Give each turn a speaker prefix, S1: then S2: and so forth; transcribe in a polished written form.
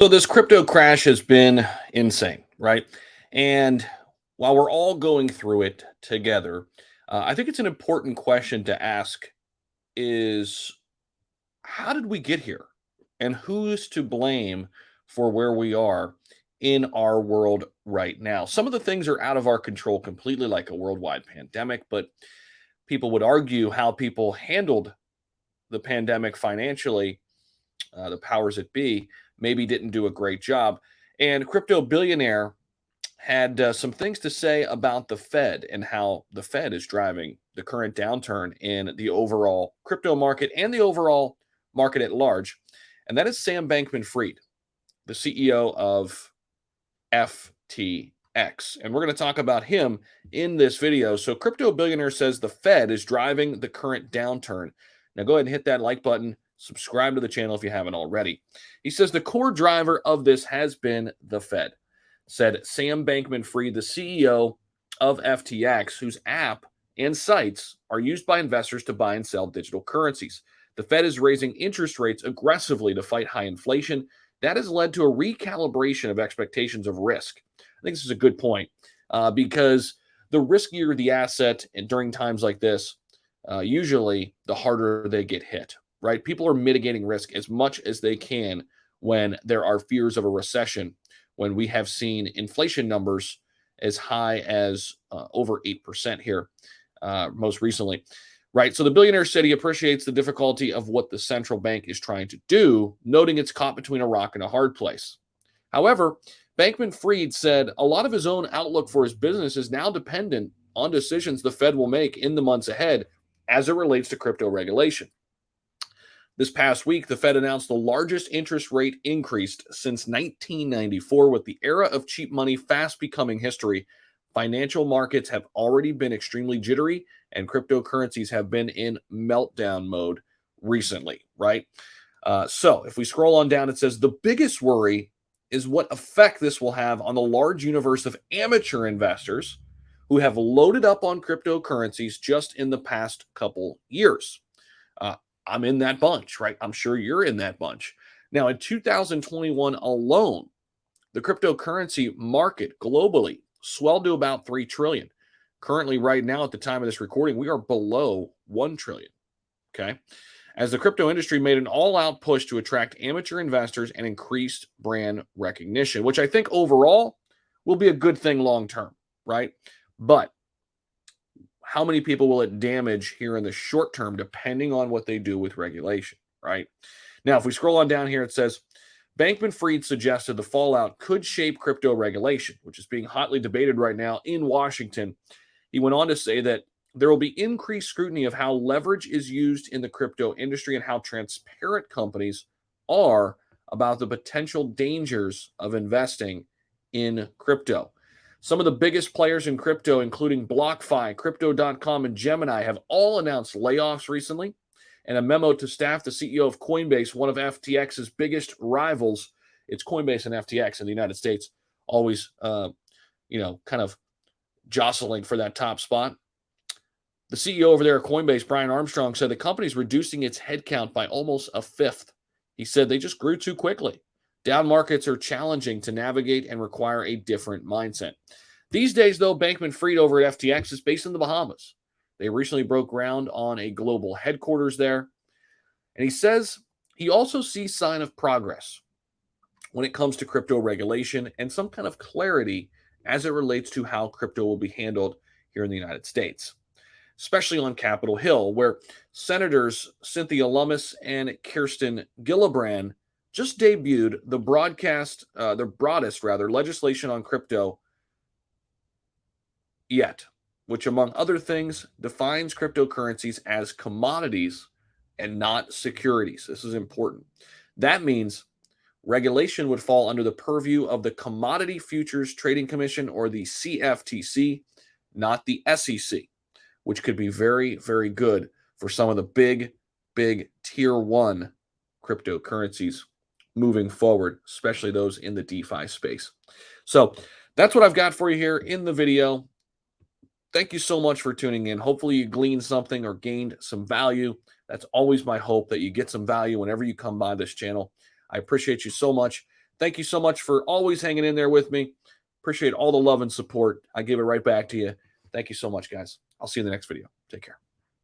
S1: So this crypto crash has been insane, right? And while we're all going through it together, I think it's an important question to ask is how did we get here? And who's to blame for where we are in our world right now? Some of the things are out of our control completely, like a worldwide pandemic, but people would argue how people handled the pandemic financially, the powers that be, maybe didn't do a great job. And crypto billionaire had some things to say about the Fed and how the Fed is driving the current downturn in the overall crypto market and the overall market at large. And that is Sam Bankman Fried, the CEO of FTX. And we're going to talk about him in this video. So, crypto billionaire says the Fed is driving the current downturn. Now, go ahead and hit that like button. Subscribe to the channel if you haven't already. He says the core driver of this has been the Fed, said Sam Bankman Fried, the CEO of FTX, whose app and sites are used by investors to buy and sell digital currencies. The Fed is raising interest rates aggressively to fight high inflation. That has led to a recalibration of expectations of risk. I think this is a good point because the riskier the asset, and during times like this, usually the harder they get hit, right? People are mitigating risk as much as they can when there are fears of a recession, when we have seen inflation numbers as high as over 8% here most recently, right? So the billionaire said he appreciates the difficulty of what the central bank is trying to do, noting it's caught between a rock and a hard place. However, Bankman Fried said a lot of his own outlook for his business is now dependent on decisions the Fed will make in the months ahead as it relates to crypto regulation. This past week, the Fed announced the largest interest rate increase since 1994, with the era of cheap money fast becoming history. Financial markets have already been extremely jittery, and cryptocurrencies have been in meltdown mode recently, right? So if we scroll on down, it says the biggest worry is what effect this will have on the large universe of amateur investors who have loaded up on cryptocurrencies just in the past couple years. Uh, I'm in that bunch, right? I'm sure you're in that bunch. Now, in 2021 alone, the cryptocurrency market globally swelled to about 3 trillion. Currently, right now, at the time of this recording, we are below 1 trillion. Okay. As the crypto industry made an all out push to attract amateur investors and increased brand recognition, which I think overall will be a good thing long term, right? But how many people will it damage here in the short term, depending on what they do with regulation, right? Now, if we scroll on down here, it says Bankman Fried suggested the fallout could shape crypto regulation, which is being hotly debated right now in Washington. He went on to say that there will be increased scrutiny of how leverage is used in the crypto industry and how transparent companies are about the potential dangers of investing in crypto. Some of the biggest players in crypto, including BlockFi, Crypto.com, and Gemini, have all announced layoffs recently. And a memo to staff, the CEO of Coinbase, one of FTX's biggest rivals, it's Coinbase and FTX in the United States, always, kind of jostling for that top spot. The CEO over there at Coinbase, Brian Armstrong, said the company's reducing its headcount by almost a fifth. He said they just grew too quickly. Down markets are challenging to navigate and require a different mindset. These days, though, Bankman Fried over at FTX is based in the Bahamas. They recently broke ground on a global headquarters there. And he says he also sees sign of progress when it comes to crypto regulation and some kind of clarity as it relates to how crypto will be handled here in the United States, especially on Capitol Hill, where Senators Cynthia Lummis and Kirsten Gillibrand just debuted the broadest legislation on crypto yet, which, among other things, defines cryptocurrencies as commodities and not securities. This is important. That means regulation would fall under the purview of the Commodity Futures Trading Commission, or the CFTC, not the SEC, which could be very, very good for some of the big tier one cryptocurrencies moving forward, especially those in the DeFi space. So that's what I've got for you here in the video. Thank you so much for tuning in. Hopefully you gleaned something or gained some value. That's always my hope, that you get some value whenever you come by this channel. I appreciate you so much. Thank you so much for always hanging in there with me. Appreciate all the love and support. I give it right back to you. Thank you so much, guys. I'll see you in the next video. Take care.